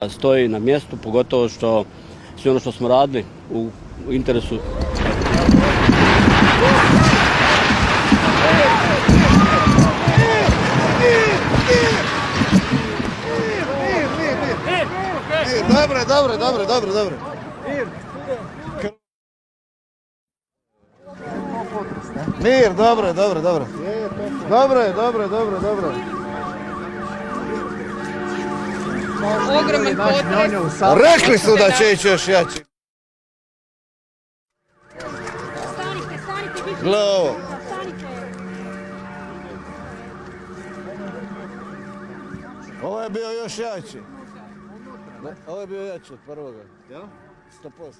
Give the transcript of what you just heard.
stoji na mjestu, pogotovo što sve ono što smo radili u interesu. Dobro. Mir, dobro. Dobro. Ogroman potres. Rekli su da će ići još jači. Stanite, Gle ovo. Ovo je bio još jači. Ovo je bio jači od prvoga. 100%.